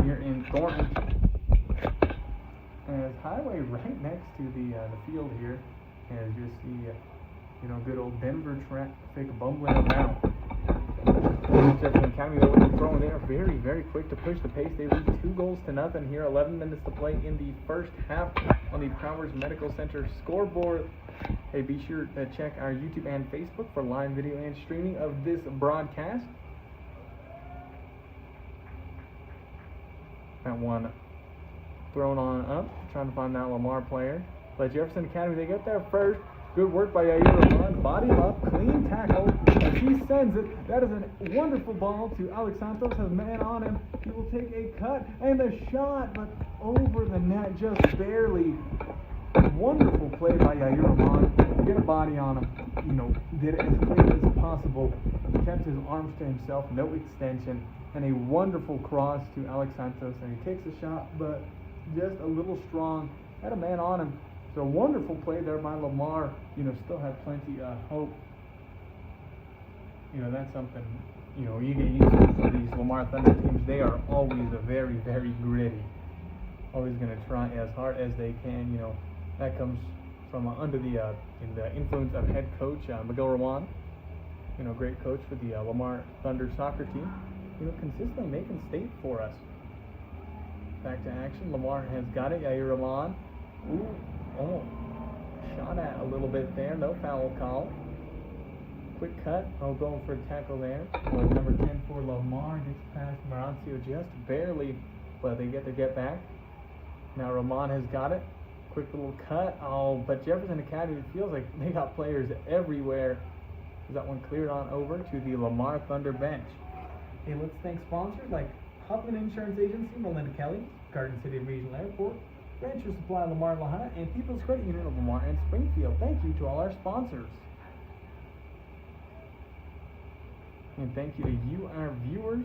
here in Thornton. As highway right next to the field here, as you see, good old Denver traffic bumbling around. Jefferson Academy though with the throw there, very, very quick to push the pace. They lead 2-0 here. 11 minutes to play in the first half on the Prowers Medical Center scoreboard. Hey, be sure to check our YouTube and Facebook for live video and streaming of this broadcast. That one thrown on up, trying to find that Lamar player. But Jefferson Academy, they get there first. Good work by Yair. Body up, clean tackle. And he sends it. That is a wonderful ball to Alex Santos. Has a man on him. He will take a cut and a shot, but over the net just barely. Wonderful play by Yair Rahman. Get a body on him. Did it as clean as possible. Kept his arms to himself, no extension, and a wonderful cross to Alex Santos. And he takes a shot, but just a little strong. Had a man on him. So wonderful play there by Lamar. Still have plenty of hope. That's something, you get used to for these Lamar Thunder teams. They are always a very, very gritty. Always going to try as hard as they can. That comes from under the influence of head coach Miguel Roman. Great coach for the Lamar Thunder soccer team. Consistently making state for us. Back to action. Lamar has got it. Yair Rahman. Shot at a little bit there. No foul call. Quick cut. Going for a tackle there. Well, number 10 for Lamar gets past Marancio just barely, but they get their get back. Now Rahman has got it. Quick little cut. But Jefferson Academy feels like they got players everywhere. That one cleared on over to the Lamar Thunder bench. Hey, let's thank sponsors like Huffman Insurance Agency, Melinda Kelly, Garden City Regional Airport, Rancher Supply Lamar Lahana, and People's Credit Union of Lamar and Springfield. Thank you to all our sponsors. And thank you to you, our viewers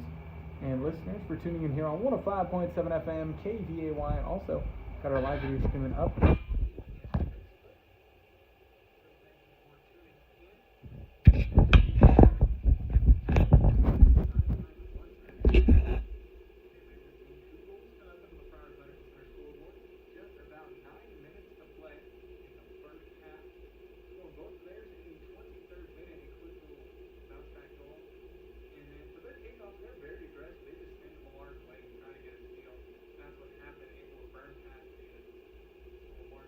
and listeners, for tuning in here on 105.7 FM, KVAY, and also got our live video streaming up. Lamar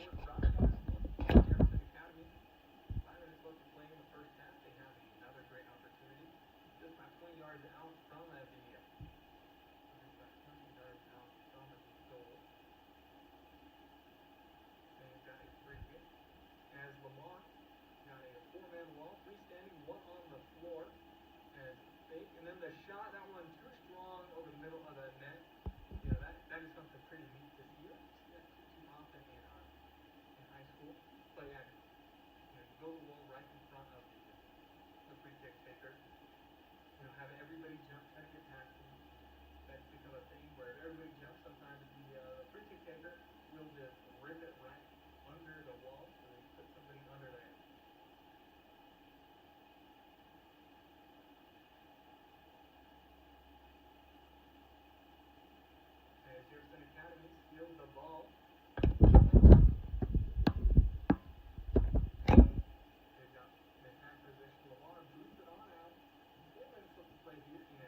short broadcast look at Jefferson Academy. 5 minutes left to play in the first half. They have another great opportunity. Just about 20 yards out from the goal. They've got a free kick. As Lamar got a 4-man wall, freestanding, one on the floor. As fake, and then the shot, that one too strong over the middle of the net. You know, that is something pretty neat to see. You don't see that too often in high school. But yeah, you go to the wall right in front of the free kick taker. You know, have everybody jump, try to get past him. That's become a thing where if everybody jumps, sometimes the free kick taker will just rip it right under the wall, so they put somebody under there. As Jefferson Academy steals the ball. They got position. Lamar boots it on out. 4 minutes left to play here in the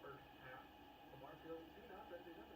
first half. Lamar feels 2-0. They got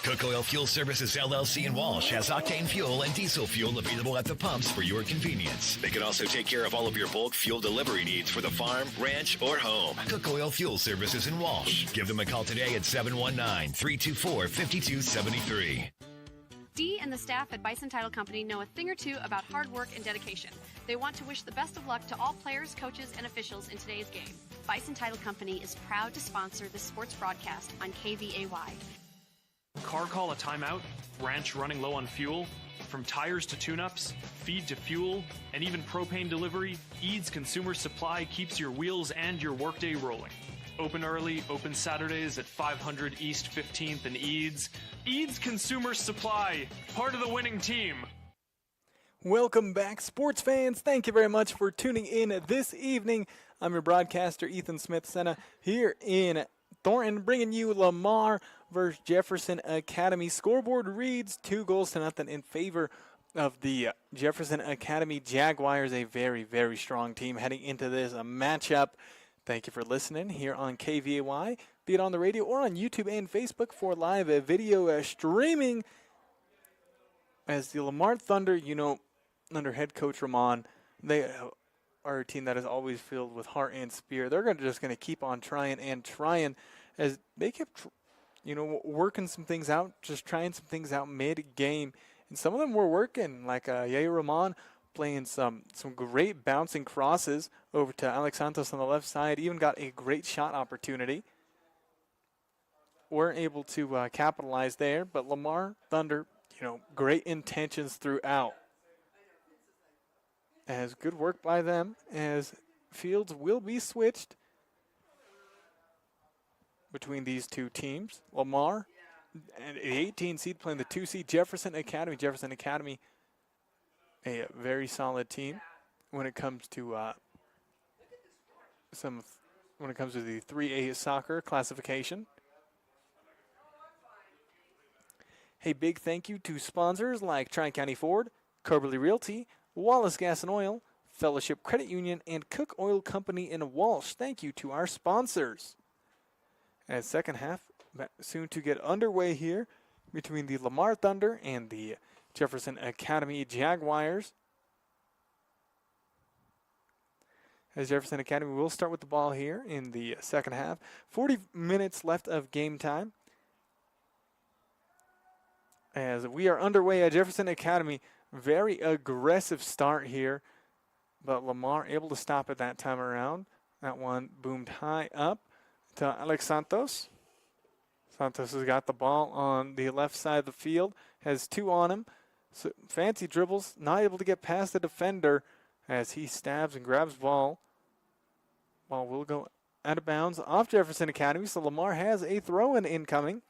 Cook Oil Fuel Services LLC in Walsh has octane fuel and diesel fuel available at the pumps for your convenience. They can also take care of all of your bulk fuel delivery needs for the farm, ranch, or home. Cook Oil Fuel Services in Walsh. Give them a call today at 719-324-5273. Dee and the staff at Bison Title Company know a thing or two about hard work and dedication. They want to wish the best of luck to all players, coaches, and officials in today's game. Bison Title Company is proud to sponsor this sports broadcast on KVAY. Car call a timeout, ranch running low on fuel, from tires to tune-ups, feed to fuel, and even propane delivery, Eads Consumer Supply keeps your wheels and your workday rolling. Open early, open Saturdays at 500 East 15th and Eads. Eads Consumer Supply, part of the winning team. Welcome back, sports fans. Thank you very much for tuning in this evening. I'm your broadcaster, Ethan Smith-Senna, here in Thornton, bringing you Lamar versus Jefferson Academy. Scoreboard reads 2-0 in favor of the Jefferson Academy Jaguars, a very, very strong team heading into this matchup. Thank you for listening here on KVAY, be it on the radio or on YouTube and Facebook for live video streaming. As the Lamar Thunder, under head coach Ramon, they are a team that is always filled with heart and spirit. They're just going to keep on trying and trying as they kept, working some things out, just trying some things out mid-game. And some of them were working, like Yair Rahman playing some great bouncing crosses over to Alex Santos on the left side. Even got a great shot opportunity. Weren't able to capitalize there, but Lamar Thunder, great intentions throughout. As good work by them, as fields will be switched between these two teams. Lamar, and the 18 seed playing the 2 seed Jefferson Academy. Jefferson Academy, a very solid team when it comes to the 3A soccer classification. Hey, big thank you to sponsors like Tri-County Ford, Carberly Realty, Wallace Gas and Oil, Fellowship Credit Union, and Cook Oil Company in Walsh. Thank you to our sponsors. As second half soon to get underway here between the Lamar Thunder and the Jefferson Academy Jaguars. As Jefferson Academy will start with the ball here in the second half. 40 minutes left of game time. As we are underway at Jefferson Academy, very aggressive start here, but Lamar able to stop it that time around. That one boomed high up to Alex Santos. Santos has got the ball on the left side of the field, has two on him. So fancy dribbles, not able to get past the defender as he stabs and grabs ball. Ball will go out of bounds off Jefferson Academy, so Lamar has a throw-in incoming.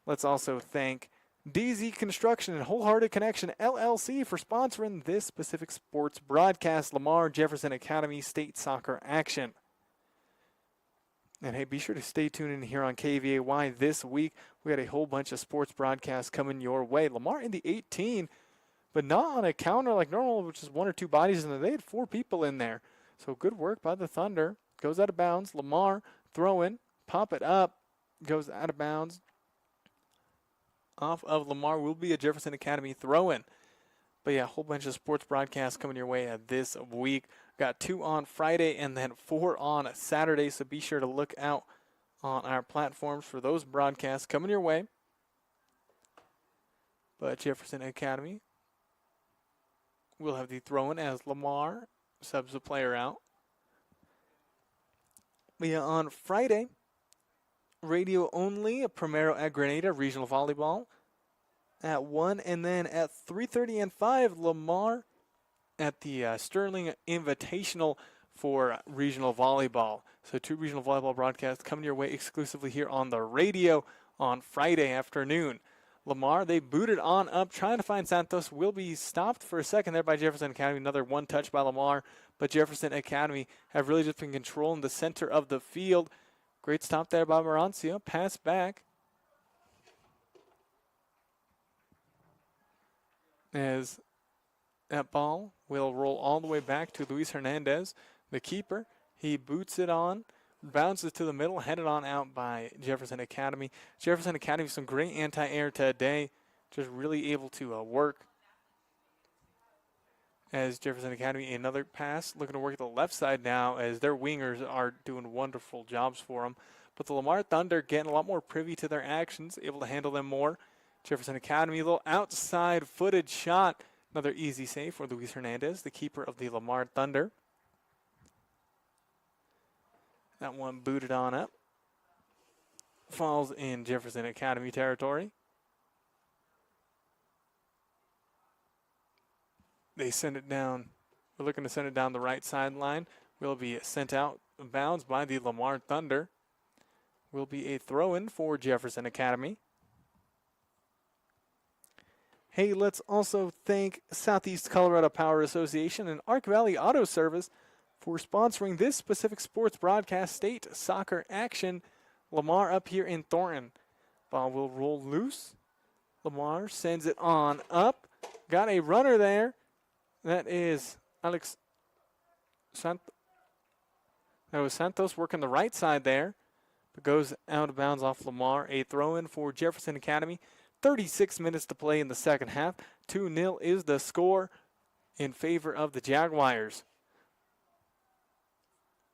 Let's also thank DZ Construction and Wholehearted Connection LLC for sponsoring this specific sports broadcast, Lamar Jefferson Academy State Soccer Action. And hey, be sure to stay tuned in here on KVAY this week. We had a whole bunch of sports broadcasts coming your way. Lamar in the 18, but not on a counter like normal, which is 1 or 2 bodies, and they had 4 people in there. So good work by the Thunder. Goes out of bounds. Lamar throw in, pop it up, goes out of bounds. Off of Lamar will be a Jefferson Academy throw-in. But yeah, a whole bunch of sports broadcasts coming your way this week. Got 2 on Friday and then 4 on Saturday, so be sure to look out on our platforms for those broadcasts coming your way. But Jefferson Academy will have the throw-in as Lamar subs the player out. But yeah, on Friday, radio only, Primero at Grenada, regional volleyball at 1. And then at 3:30 and 5, Lamar at the Sterling Invitational for regional volleyball. So 2 regional volleyball broadcasts coming your way exclusively here on the radio on Friday afternoon. Lamar, they booted on up, trying to find Santos. Will be stopped for a second there by Jefferson Academy. Another one touch by Lamar. But Jefferson Academy have really just been controlling the center of the field. Great stop there by Marancio. Pass back. As that ball will roll all the way back to Luis Hernandez, the keeper. He boots it on bounces to the middle, headed on out by Jefferson Academy. Jefferson Academy, some great anti-air today, just really able to work. As Jefferson Academy, another pass, looking to work the left side now as their wingers are doing wonderful jobs for them. But the Lamar Thunder getting a lot more privy to their actions, able to handle them more. Jefferson Academy, a little outside footed shot. Another easy save for Luis Hernandez, the keeper of the Lamar Thunder. That one booted on up. Falls in Jefferson Academy territory. They send it down. We're looking to send it down the right sideline. Will be sent out of bounds by the Lamar Thunder. Will be a throw-in for Jefferson Academy. Hey, let's also thank Southeast Colorado Power Association and Arc Valley Auto Service for sponsoring this specific sports broadcast. State soccer action. Lamar up here in Thornton. Ball will roll loose. Lamar sends it on up. Got a runner there. That is Alex Santos. That was Santos working the right side there. But goes out of bounds off Lamar. A throw-in for Jefferson Academy. 36 minutes to play in the second half. 2-0 is the score in favor of the Jaguars.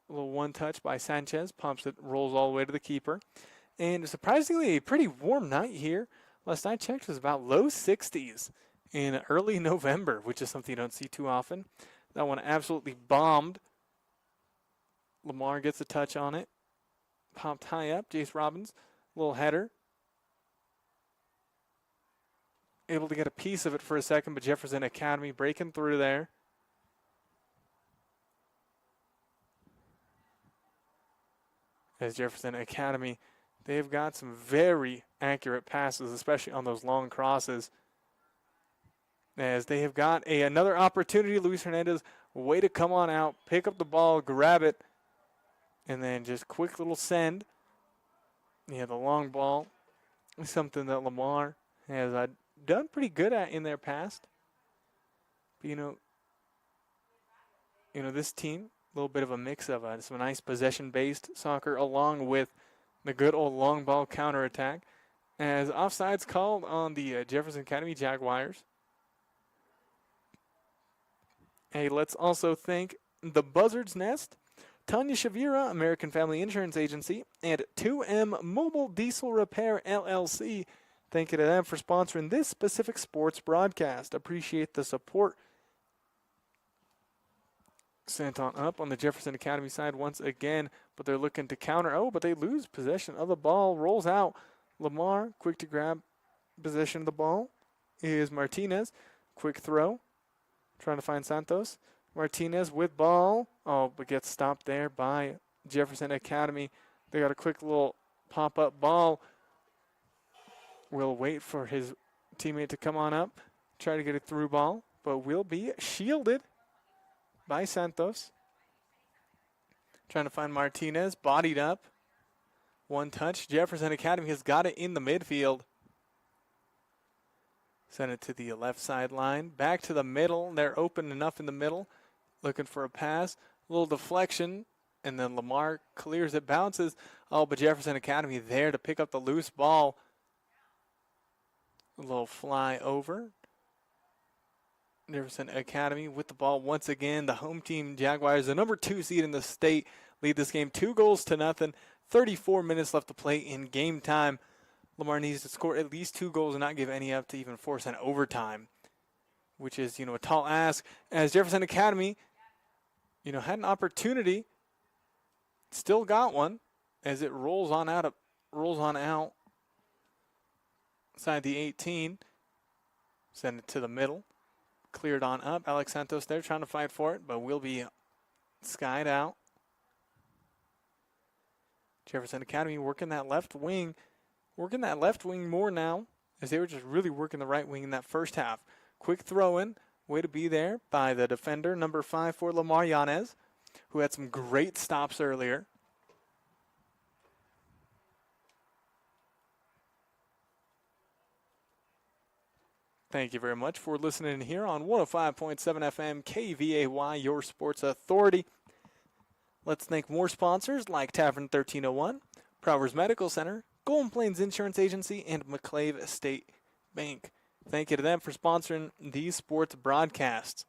A little one touch by Sanchez. Pumps it, rolls all the way to the keeper. And surprisingly, a pretty warm night here. Last I checked, it was about low 60s in early November, which is something you don't see too often. That one absolutely bombed. Lamar gets a touch on it. Popped high up. Jace Robbins, little header. Able to get a piece of it for a second, but Jefferson Academy breaking through there. As Jefferson Academy, they've got some very accurate passes, especially on those long crosses. As they have got another opportunity, Luis Hernandez, way to come on out, pick up the ball, grab it, and then just quick little send. Yeah, the long ball is something that Lamar has done pretty good at in their past. But, you know, this team, a little bit of a mix of some nice possession-based soccer along with the good old long ball counterattack. As offsides called on the Jefferson Academy Jaguars. Hey, let's also thank the Buzzard's Nest, Tanya Shavira, American Family Insurance Agency, and 2M Mobile Diesel Repair, LLC. Thank you to them for sponsoring this specific sports broadcast. Appreciate the support. Sent on up on the Jefferson Academy side once again, but they're looking to counter. Oh, but they lose possession of the ball. Rolls out. Lamar, quick to grab possession of the ball, is Martinez. Quick throw. Trying to find Santos. Martinez with ball. Oh, but gets stopped there by Jefferson Academy. They got a quick little pop-up ball. Will wait for his teammate to come on up. Try to get a through ball, but will be shielded by Santos. Trying to find Martinez. Bodied up. One touch. Jefferson Academy has got it in the midfield. Send it to the left sideline. Back to the middle. They're open enough in the middle. Looking for a pass. A little deflection. And then Lamar clears it. Bounces. Oh, but Jefferson Academy there to pick up the loose ball. A little fly over. Jefferson Academy with the ball once again. The home team Jaguars, the number 2 seed in the state, lead this game 2-0. 34 minutes left to play in game time. Lamar needs to score at least 2 goals and not give any up to even force an overtime, which is, a tall ask. As Jefferson Academy, had an opportunity, still got one, as it rolls on out. Inside the 18. Send it to the middle. Cleared on up. Alex Santos there trying to fight for it, but will be skied out. Jefferson Academy working that left wing more now, as they were just really working the right wing in that first half. Quick throw in. Way to be there by the defender, number 5 for Lamar Yanez, who had some great stops earlier. Thank you very much for listening here on 105.7 FM KVAY, your sports authority. Let's thank more sponsors like Tavern 1301, Prowers Medical Center, Golden Plains Insurance Agency, and McClave State Bank. Thank you to them for sponsoring these sports broadcasts.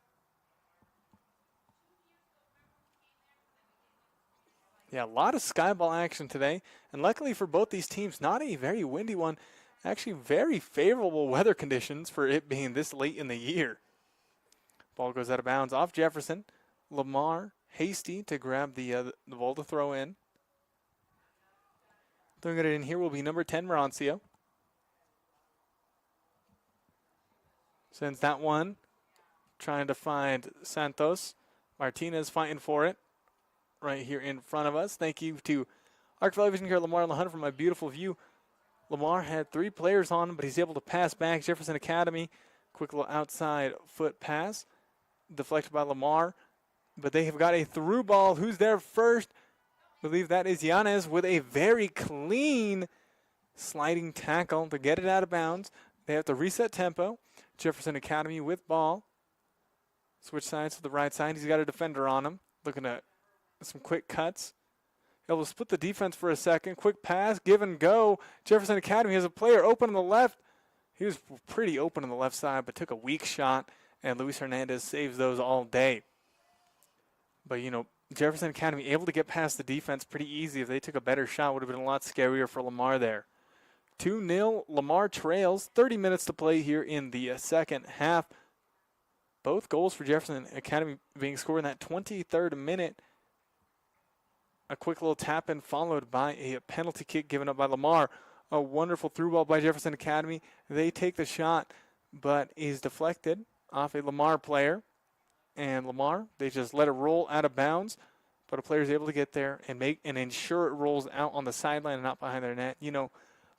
Yeah, a lot of skyball action today, and luckily for both these teams, not a very windy one. Actually, very favorable weather conditions for it being this late in the year. Ball goes out of bounds off Jefferson. Lamar hasty to grab the ball to throw in. Throwing it in here will be number 10, Marancio. Sends that one, trying to find Santos. Martinez fighting for it right here in front of us. Thank you to Arc Television here at Lamar on the Hunt from my beautiful view. Lamar had 3 players on him, but he's able to pass back. Jefferson Academy, quick little outside foot pass, deflected by Lamar. But they have got a through ball. Who's there first? I believe that is Yanez with a very clean sliding tackle to get it out of bounds. They have to reset tempo. Jefferson Academy with ball. Switch sides to the right side. He's got a defender on him. Looking at some quick cuts. Able to split the defense for a second. Quick pass, give and go. Jefferson Academy has a player open on the left. He was pretty open on the left side, but took a weak shot, and Luis Hernandez saves those all day. But, you know, Jefferson Academy able to get past the defense pretty easy. If they took a better shot, would have been a lot scarier for Lamar there. 2-0, Lamar trails. 30 minutes to play here in the second half. Both goals for Jefferson Academy being scored in that 23rd minute. A quick little tap in followed by a penalty kick given up by Lamar. A wonderful through ball by Jefferson Academy. They take the shot, but is deflected off a Lamar player. And Lamar, they just let it roll out of bounds. But a player is able to get there and ensure it rolls out on the sideline and not behind their net. You know,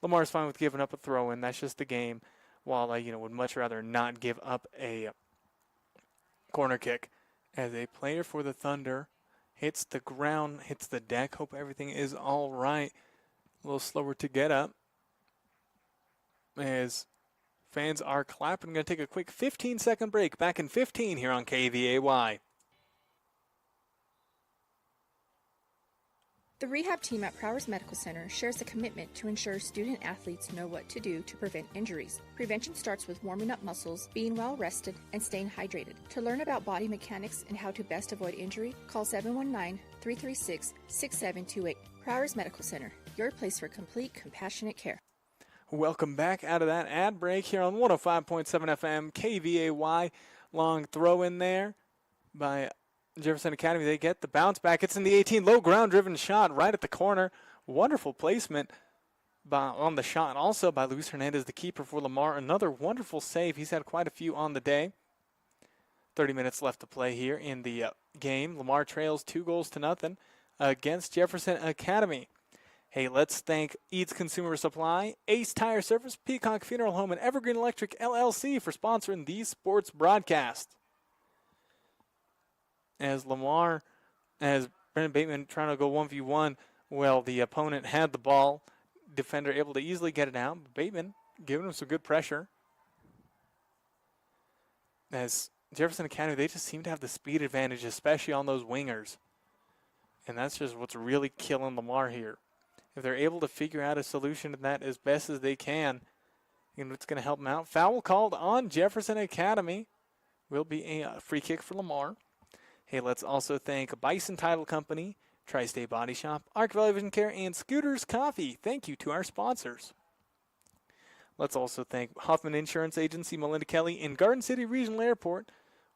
Lamar's fine with giving up a throw in. That's just the game. While I, would much rather not give up a corner kick. As a player for the Thunder hits the ground, hits the deck. Hope everything is all right. A little slower to get up. As fans are clapping. Going to take a quick 15-second break. Back in 15 here on KVAY. The rehab team at Prowers Medical Center shares a commitment to ensure student athletes know what to do to prevent injuries. Prevention starts with warming up muscles, being well rested, and staying hydrated. To learn about body mechanics and how to best avoid injury, call 719-336-6728. Prowers Medical Center, your place for complete, compassionate care. Welcome back out of that ad break here on 105.7 FM KVAY. Long throw in there by Jefferson Academy. They get the bounce back. It's in the 18. Low ground driven shot right at the corner. Wonderful placement on the shot. Also by Luis Hernandez, the keeper for Lamar. Another wonderful save. He's had quite a few on the day. 30 minutes left to play here in the game. Lamar trails 2-0 against Jefferson Academy. Hey, let's thank Eads Consumer Supply, Ace Tire Service, Peacock Funeral Home, and Evergreen Electric LLC for sponsoring these sports broadcasts. As Brendan Bateman trying to go 1v1, well, the opponent had the ball. Defender able to easily get it out. Bateman giving him some good pressure. As Jefferson Academy, they just seem to have the speed advantage, especially on those wingers. And that's just what's really killing Lamar here. If they're able to figure out a solution to that as best as they can, it's going to help them out. Foul called on Jefferson Academy. Will be a free kick for Lamar. Hey, let's also thank Bison Title Company, Tri-State Body Shop, Arc Valley Vision Care, and Scooters Coffee. Thank you to our sponsors. Let's also thank Hoffman Insurance Agency, Melinda Kelly, and Garden City Regional Airport.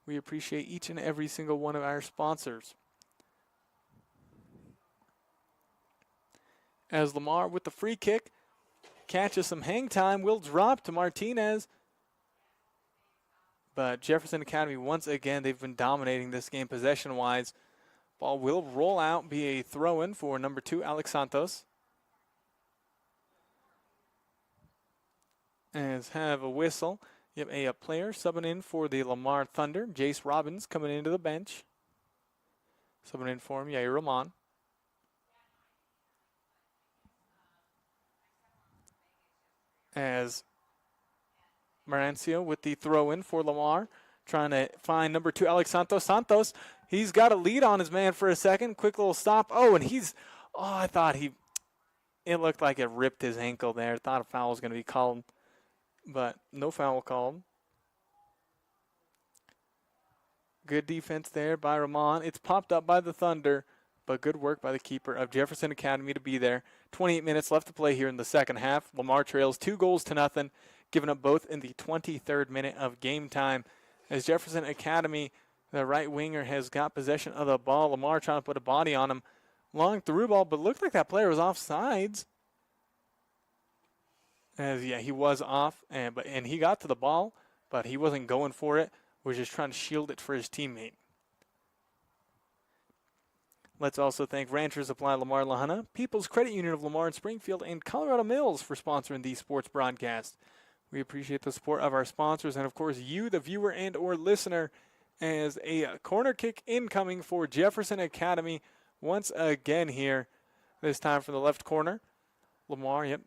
We appreciate each and every single one of our sponsors. As Lamar with the free kick, catches some hang time, will drop to Martinez. But Jefferson Academy, once again, they've been dominating this game possession-wise. Ball will roll out, be a throw-in for number 2, Alex Santos. As have a whistle. You have a player subbing in for the Lamar Thunder. Jace Robbins coming into the bench. Subbing in for him, Yair Rahman. As Marancio with the throw-in for Lamar. trying to find number 2, Alex Santos. Santos, he's got a lead on his man for a second. Quick little stop. Oh, and I thought it looked like it ripped his ankle there. Thought a foul was going to be called, but no foul called. Good defense there by Ramon. It's popped up by the Thunder, but good work by the keeper of Jefferson Academy to be there. 28 minutes left to play here in the second half. Lamar trails 2-0, giving up both in the 23rd minute of game time. As Jefferson Academy, the right winger, has got possession of the ball. Lamar trying to put a body on him. Long through ball, but looked like that player was offsides. He was off, and he got to the ball, but he wasn't going for it. Was just trying to shield it for his teammate. Let's also thank Rancher Supply Lamar Lahana, People's Credit Union of Lamar and Springfield, and Colorado Mills for sponsoring these sports broadcasts. We appreciate the support of our sponsors and, of course, you, the viewer and or listener, as a corner kick incoming for Jefferson Academy once again here, this time from the left corner. Lamar, the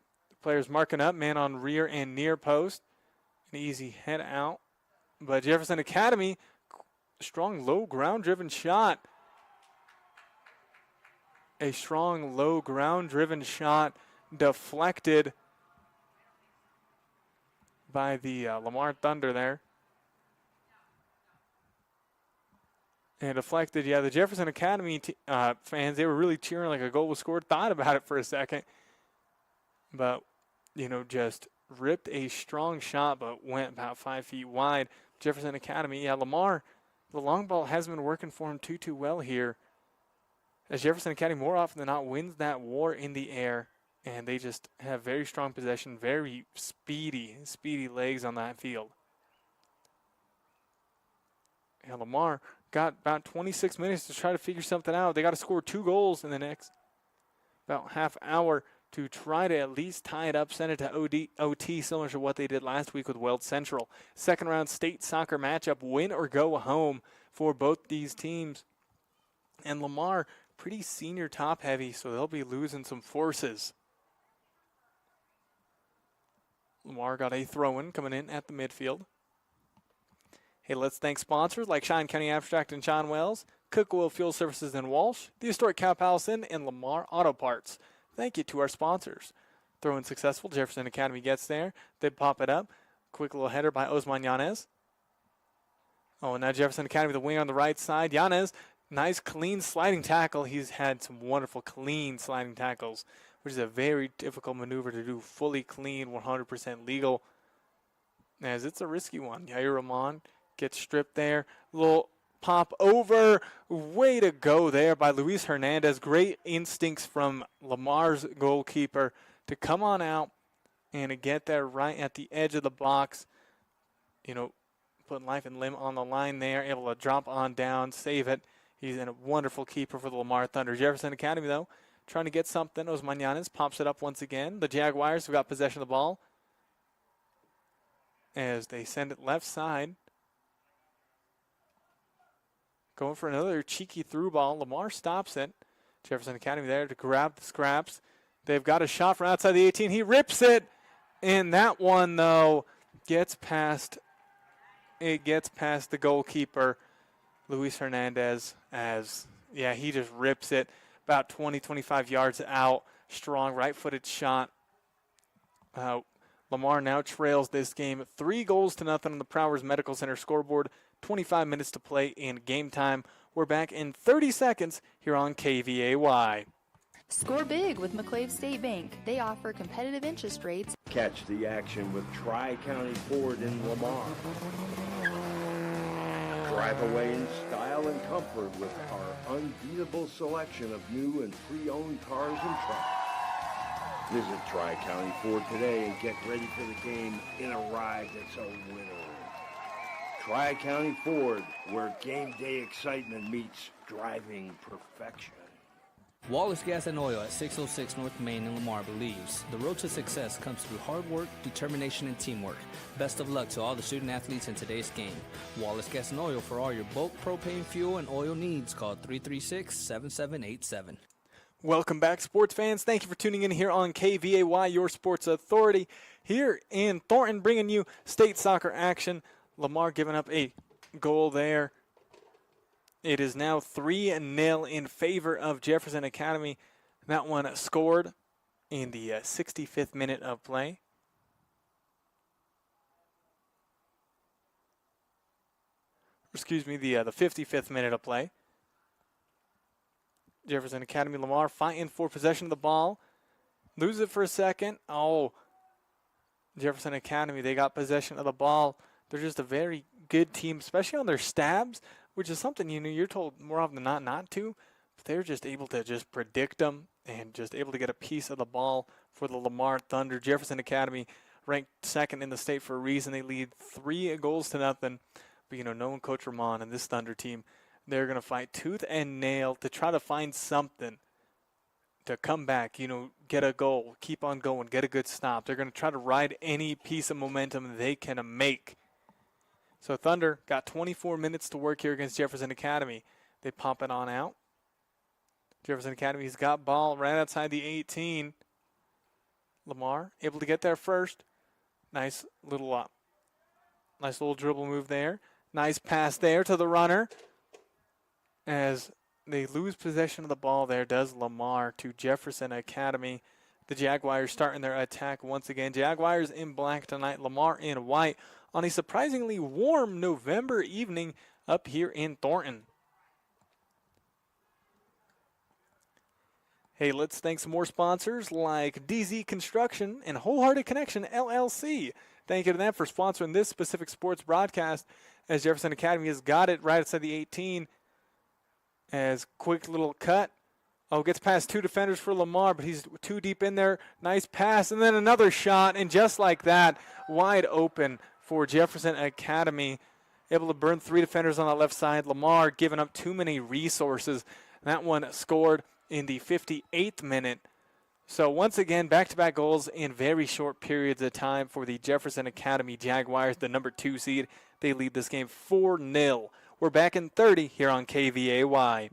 player's marking up, man on rear and near post. An easy head out. But Jefferson Academy, strong low ground-driven shot. A strong low ground-driven shot deflected by the Lamar Thunder there. And deflected, the Jefferson Academy fans, they were really cheering like a goal was scored. Thought about it for a second. But, just ripped a strong shot, but went about 5 feet wide. Jefferson Academy, Lamar, the long ball hasn't been working for him too well here. As Jefferson Academy more often than not wins that war in the air, and they just have very strong possession, very speedy legs on that field. And Lamar got about 26 minutes to try to figure something out. They got to score 2 goals in the next about half hour to try to at least tie it up, send it to OT, similar to what they did last week with Weld Central. Second round state soccer matchup, win or go home for both these teams. And Lamar, pretty senior top heavy, so they'll be losing some forces. Lamar got a throw-in coming in at the midfield. Hey, let's thank sponsors like Cheyenne County Abstract and John Wells, Cook Oil Fuel Services in Walsh, the Historic Cow Palace Inn, and Lamar Auto Parts. Thank you to our sponsors. Throw-in successful. Jefferson Academy gets there. They pop it up. Quick little header by Osman Yanez. Oh, now Jefferson Academy, the wing on the right side. Yanez, nice clean sliding tackle. He's had some wonderful clean sliding tackles, which is a very difficult maneuver to do fully clean, 100% legal, as it's a risky one. Yair Rahman gets stripped there. Little pop over. Way to go there by Luis Hernandez. Great instincts from Lamar's goalkeeper to come on out and to get there right at the edge of the box. Putting life and limb on the line there. Able to drop on down, save it. He's a wonderful keeper for the Lamar Thunder. Jefferson Academy, though, trying to get something. Osman Yanez pops it up once again. The Jaguars have got possession of the ball as they send it left side. Going for another cheeky through ball. Lamar stops it. Jefferson Academy there to grab the scraps. They've got a shot from outside the 18. He rips it. And that one, though, gets past the goalkeeper, Luis Hernandez, he just rips it about 20, 25 yards out. Strong right-footed shot. Lamar now trails this game 3-0 on the Prowers Medical Center scoreboard. 25 minutes to play in game time. We're back in 30 seconds here on KVAY. Score big with McClave State Bank. They offer competitive interest rates. Catch the action with Tri-County Ford in Lamar. Drive away in style and comfort with our unbeatable selection of new and pre-owned cars and trucks. Visit Tri-County Ford today and get ready for the game in a ride that's a winner. Tri-County Ford, where game day excitement meets driving perfection. Wallace Gas and Oil at 606 North Main in Lamar believes the road to success comes through hard work, determination, and teamwork. Best of luck to all the student athletes in today's game. Wallace Gas and Oil for all your bulk propane fuel and oil needs. Call 336-7787. Welcome back, sports fans. Thank you for tuning in here on KVAY, your sports authority, here in Thornton, bringing you state soccer action. Lamar giving up a goal there. It is now 3-0 in favor of Jefferson Academy. That one scored in the 65th minute of play. Excuse me, the 55th minute of play. Jefferson Academy, Lamar fighting for possession of the ball. Lose it for a second. Oh, Jefferson Academy, they got possession of the ball. They're just a very good team, especially on their stabs, which is something, you're told more often than not to. But they're just able to just predict them and just able to get a piece of the ball for the Lamar Thunder. Jefferson Academy ranked second in the state for a reason. They lead 3-0. But, knowing Coach Ramon and this Thunder team, they're going to fight tooth and nail to try to find something to come back, get a goal, keep on going, get a good stop. They're going to try to ride any piece of momentum they can make. So Thunder got 24 minutes to work here against Jefferson Academy. They pop it on out. Jefferson Academy's got ball right outside the 18. Lamar able to get there first. Nice little dribble move there. Nice pass there to the runner. As they lose possession of the ball there, does Lamar to Jefferson Academy. The Jaguars starting their attack once again. Jaguars in black tonight, Lamar in white on a surprisingly warm November evening up here in Thornton. Hey, let's thank some more sponsors like DZ Construction and Wholehearted Connection LLC. Thank you to them for sponsoring this specific sports broadcast, as Jefferson Academy has got it right outside the 18. As quick little cut. Oh, gets past two defenders for Lamar, but he's too deep in there. Nice pass, and then another shot, and just like that, wide open for Jefferson Academy. Able to burn three defenders on the left side. Lamar giving up too many resources. That one scored in the 58th minute. So once again, back-to-back goals in very short periods of time for the Jefferson Academy Jaguars, the number 2 seed. They lead this game 4-0. We're back in 30 here on KVAY.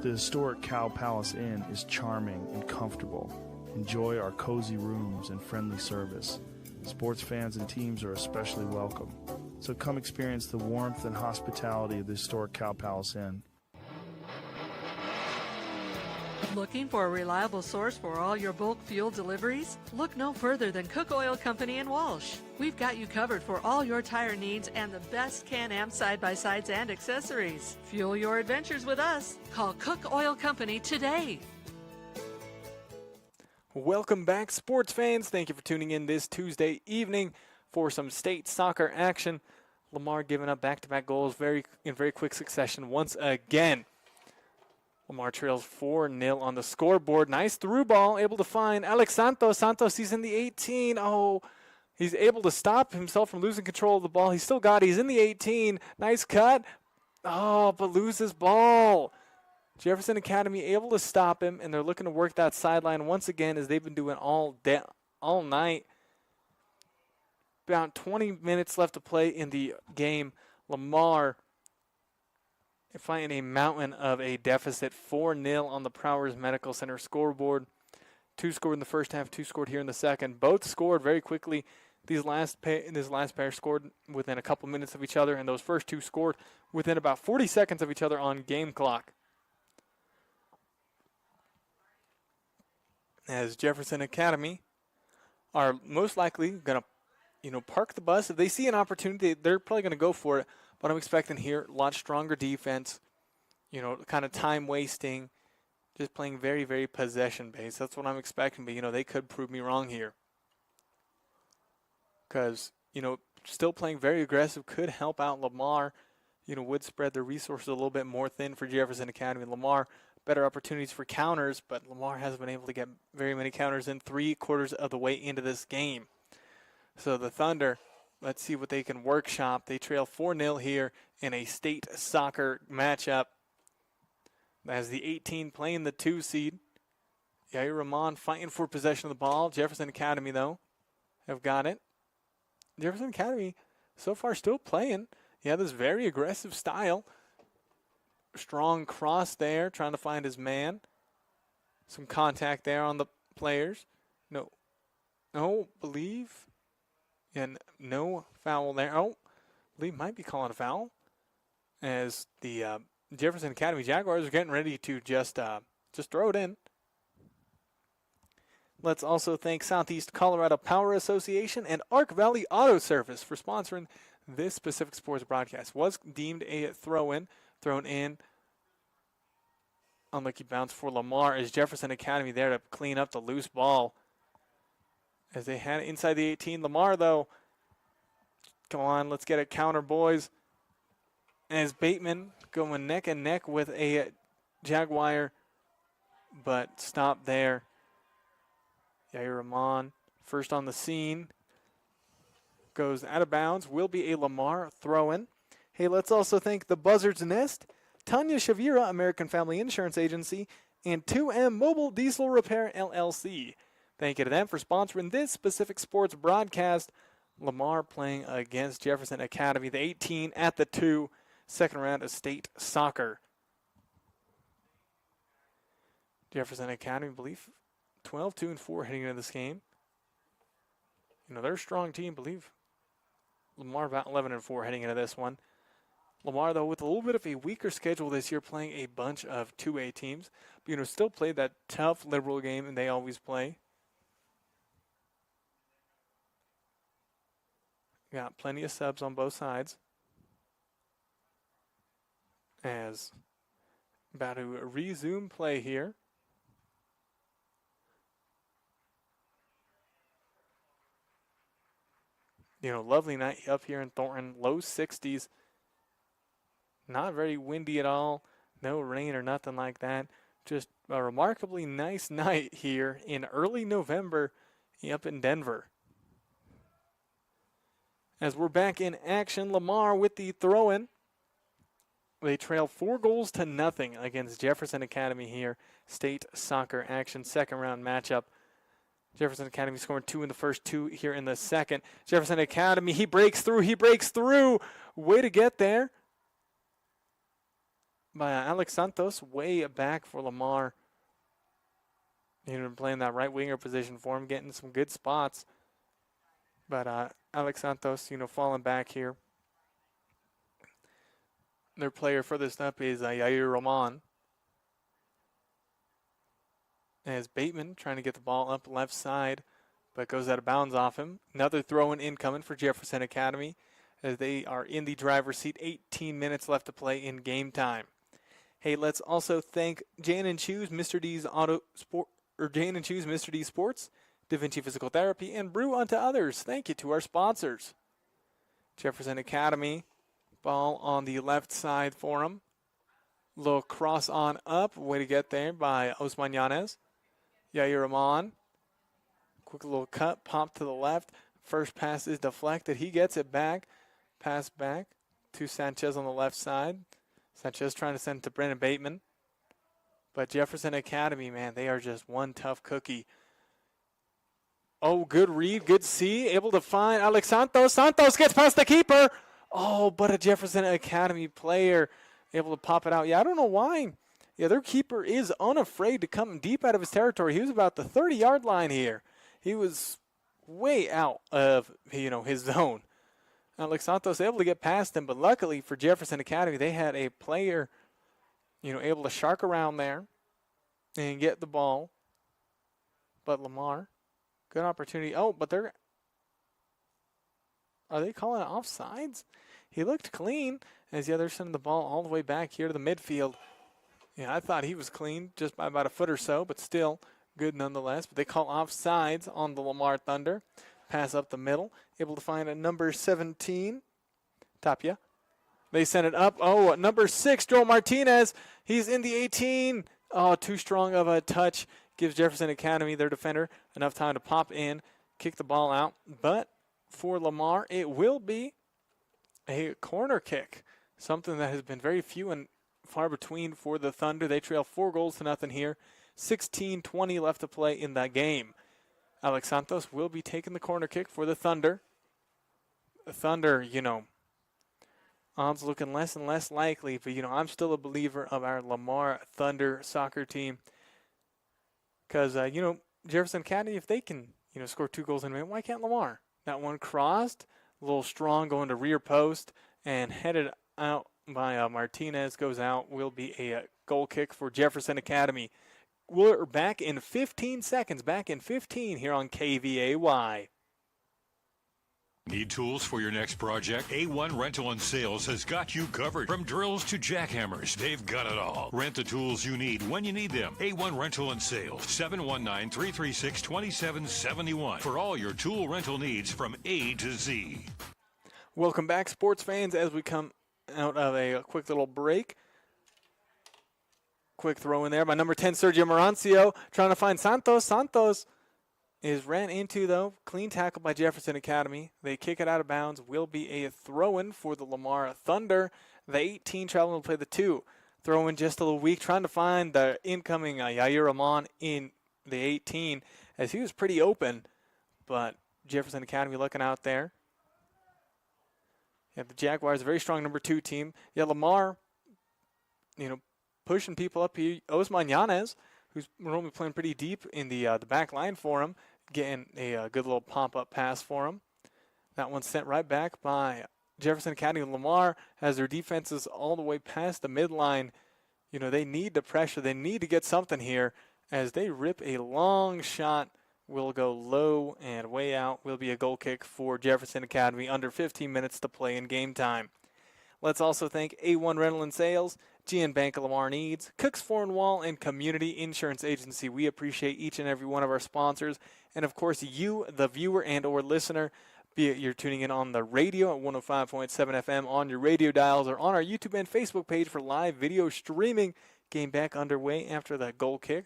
The historic Cow Palace Inn is charming and comfortable. Enjoy our cozy rooms and friendly service. Sports fans and teams are especially welcome. So come experience the warmth and hospitality of the historic Cow Palace Inn. Looking for a reliable source for all your bulk fuel deliveries? Look no further than Cook Oil Company in Walsh. We've got you covered for all your tire needs and the best Can-Am side-by-sides and accessories. Fuel your adventures with us. Call Cook Oil Company today. Welcome back, sports fans. Thank you for tuning in this Tuesday evening for some state soccer action. Lamar giving up back-to-back goals in very quick succession once again. Lamar trails 4-0 on the scoreboard. Nice through ball, able to find Alex Santos. Santos, he's in the 18. Oh, he's able to stop himself from losing control of the ball. He's still got it. He's in the 18. Nice cut. Oh, but loses ball. Jefferson Academy able to stop him, and they're looking to work that sideline once again, as they've been doing all night. About 20 minutes left to play in the game. Lamar fighting a mountain of a deficit, 4-0 on the Prowers Medical Center scoreboard. 2 scored in the first half, 2 scored here in the second. Both scored very quickly. This last pair scored within a couple minutes of each other, and those first 2 scored within about 40 seconds of each other on game clock. As Jefferson Academy are most likely going to, park the bus. If they see an opportunity, they're probably going to go for it. But I'm expecting here a lot stronger defense, kind of time wasting, just playing very, very possession based. That's what I'm expecting. But, they could prove me wrong here. Because, still playing very aggressive could help out Lamar. Would spread their resources a little bit more thin for Jefferson Academy. Lamar, better opportunities for counters, but Lamar hasn't been able to get very many counters in 3/4 of the way into this game. So the Thunder, let's see what they can workshop. They trail 4-0 here in a state soccer matchup. As the 18 playing the 2 seed. Yair Rahman fighting for possession of the ball. Jefferson Academy, though, have got it. Jefferson Academy so far still playing. This very aggressive style. Strong cross there, trying to find his man. Some contact there on the players. And no foul there. Oh, I believe might be calling a foul. as the Jefferson Academy Jaguars are getting ready to just throw it in. Let's also thank Southeast Colorado Power Association and Arc Valley Auto Service for sponsoring this specific sports broadcast. Was deemed a thrown in. Unlucky bounce for Lamar as Jefferson Academy there to clean up the loose ball as they had it inside the 18. Lamar, though, come on, let's get a counter, boys. As Bateman going neck and neck with a Jaguar, but stopped there. Yair Rahman, first on the scene, goes out of bounds. Will be a Lamar throw-in. Hey, let's also thank the Buzzard's Nest, Tanya Shavira, American Family Insurance Agency, and 2M Mobile Diesel Repair, LLC. Thank you to them for sponsoring this specific sports broadcast. Lamar playing against Jefferson Academy, the 18 at the 2, second round of state soccer. Jefferson Academy, I believe, 12-2-4 heading into this game. You know, they're a strong team, I believe. Lamar about 11-4 heading into this one. Lamar, though, with a little bit of a weaker schedule this year, playing a bunch of 2A teams. But, you know, still played that tough Liberal game, and they always play. Got plenty of subs on both sides. As about to resume play here. You know, lovely night up here in Thornton, low 60s. Not very windy at all. No rain or nothing like that. Just a remarkably nice night here in early November up in Denver. As we're back in action, Lamar with the throw-in. They trail 4-0 against Jefferson Academy here. State soccer action, second round matchup. Jefferson Academy scoring 2 in the first, 2 here in the second. Jefferson Academy, he breaks through. Way to get there by Alex Santos, way back for Lamar. He's been playing that right winger position for him, getting some good spots. But Alex Santos, you know, falling back here. Their player furthest up is Yair Rahman. As Bateman trying to get the ball up left side, but goes out of bounds off him. Another throw-in incoming for Jefferson Academy as they are in the driver's seat. 18 minutes left to play in game time. Hey, let's also thank Jan and Choose, Mr. D's Jan and Choose, Mr. D Sports, Da Vinci Physical Therapy, and Brew Unto Others. Thank you to our sponsors. Jefferson Academy, ball on the left side for him. Little cross on up, way to get there by Osman Yanez. Yair Rahman, quick little cut, pop to the left. First pass is deflected. He gets it back. Pass back to Sanchez on the left side. Sanchez trying to send it to Brandon Bateman. But Jefferson Academy, man, they are just one tough cookie. Oh, good read, good see. Able to find Alex Santos. Santos gets past the keeper. Oh, but a Jefferson Academy player able to pop it out. Yeah, I don't know why. Yeah, their keeper is unafraid to come deep out of his territory. He was about the 30-yard line here. He was way out of, you know, his zone. Alex Santos able to get past him, but luckily for Jefferson Academy, they had a player, you know, able to shark around there and get the ball. But Lamar, good opportunity. Oh, but are they calling it offsides? He looked clean as the other sending the ball all the way back here to the midfield. Yeah, I thought he was clean just by about a foot or so, but still good nonetheless. But they call offsides on the Lamar Thunder. Pass up the middle. Able to find a number 17, Tapia. They send it up. Oh, number 6, Joel Martinez. He's in the 18. Oh, too strong of a touch. Gives Jefferson Academy, their defender, enough time to pop in, kick the ball out. But for Lamar, it will be a corner kick. Something that has been very few and far between for the Thunder. They trail 4-0 here. 16:20 left to play in that game. Alex Santos will be taking the corner kick for the Thunder. The Thunder, you know, odds looking less and less likely, but, you know, I'm still a believer of our Lamar Thunder soccer team. Because, you know, Jefferson Academy, if they can, you know, score 2 goals in a minute, why can't Lamar? That one crossed, a little strong going to rear post and headed out by Martinez goes out. Will be a goal kick for Jefferson Academy. We're back in 15 seconds. Back in 15 here on KVAY. Need tools for your next project? A1 Rental and Sales has got you covered. From drills to jackhammers, they've got it all. Rent the tools you need when you need them. A1 Rental and Sales, 719-336-2771 for all your tool rental needs from A to Z. Welcome back, sports fans, as we come out of a quick little break. Quick throw in there by number 10, Sergio Marancio, trying to find Santos. Santos is ran into, though. Clean tackle by Jefferson Academy. They kick it out of bounds. Will be a throw-in for the Lamar Thunder. The 18 traveling to play the 2. Throw-in just a little weak, trying to find the incoming Yair Rahman in the 18, as he was pretty open. But Jefferson Academy looking out there. Yeah, the Jaguars, a very strong number 2 team. Yeah, Lamar, pushing people up here. Osman Yanez, who's normally playing pretty deep in the back line for him, getting a good little pop-up pass for him. That one's sent right back by Jefferson Academy. Lamar has their defenses all the way past the midline. They need the pressure. They need to get something here as they rip a long shot. Will go low and way out. Will be a goal kick for Jefferson Academy. Under 15 minutes to play in game time. Let's also thank A1 Rental and Sales, GN Bank of Lamar Needs, Cooks Foreign Wall, and Community Insurance Agency. We appreciate each and every one of our sponsors. And, of course, you, the viewer and or listener, be it you're tuning in on the radio at 105.7 FM on your radio dials or on our YouTube and Facebook page for live video streaming. Game back underway after that goal kick.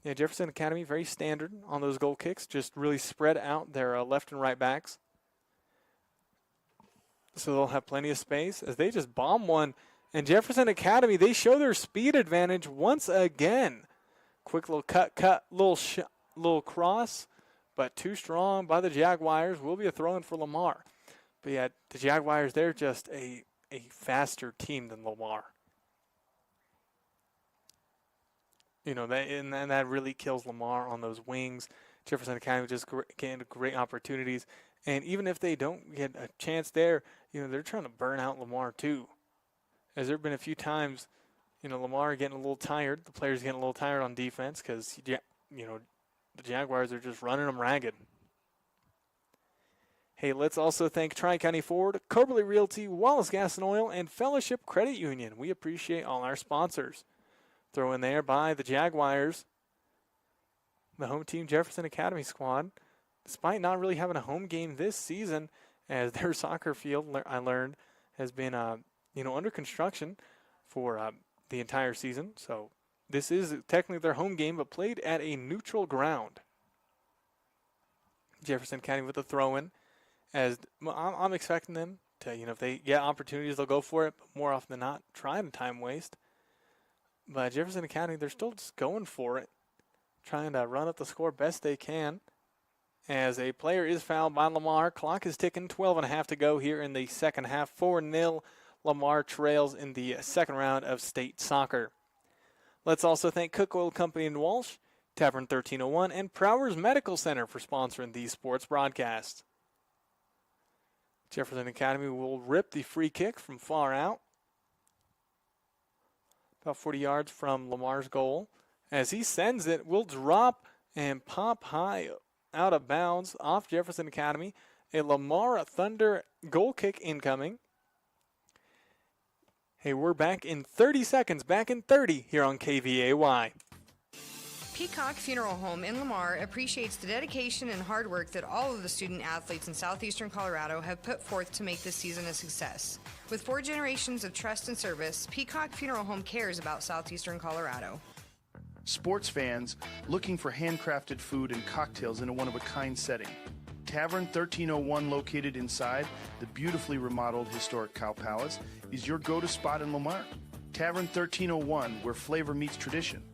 Yeah, Jefferson Academy, very standard on those goal kicks, just really spread out their left and right backs. So they'll have plenty of space as they just bomb one. And Jefferson Academy, they show their speed advantage once again. Quick little cut, little cross, but too strong by the Jaguars. Will be a throw-in for Lamar. But yeah, the Jaguars, they're just a faster team than Lamar. That really kills Lamar on those wings. Jefferson Academy just getting great opportunities. And even if they don't get a chance there, they're trying to burn out Lamar too. As there have been a few times, Lamar getting a little tired. The players getting a little tired on defense because, the Jaguars are just running them ragged. Hey, let's also thank Tri-County Ford, Coberly Realty, Wallace Gas and Oil, and Fellowship Credit Union. We appreciate all our sponsors. Throw in there by the Jaguars, the home team Jefferson Academy squad. Despite not really having a home game this season, as their soccer field, I learned, has been under construction for the entire season. So this is technically their home game, but played at a neutral ground. Jefferson Academy with a throw-in. As I'm expecting them to, if they get opportunities, they'll go for it. But more often than not, trying to time waste. But Jefferson Academy, they're still just going for it, trying to run up the score best they can. As a player is fouled by Lamar. Clock is ticking, 12.5 to go here in the second half. 4-0. Lamar trails in the second round of state soccer. Let's also thank Cook Oil Company in Walsh, Tavern 1301, and Prowers Medical Center for sponsoring these sports broadcasts. Jefferson Academy will rip the free kick from far out. About 40 yards from Lamar's goal. As he sends it, will drop and pop high out of bounds off Jefferson Academy. A Lamar Thunder goal kick incoming. Hey, we're back in 30 seconds, back in 30 here on KVAY. Peacock Funeral Home in Lamar appreciates the dedication and hard work that all of the student athletes in southeastern Colorado have put forth to make this season a success. With 4 generations of trust and service, Peacock Funeral Home cares about southeastern Colorado. Sports fans looking for handcrafted food and cocktails in a one-of-a-kind setting. Tavern 1301, located inside the beautifully remodeled historic Cow Palace, is your go-to spot in Lamar. Tavern 1301, where flavor meets tradition.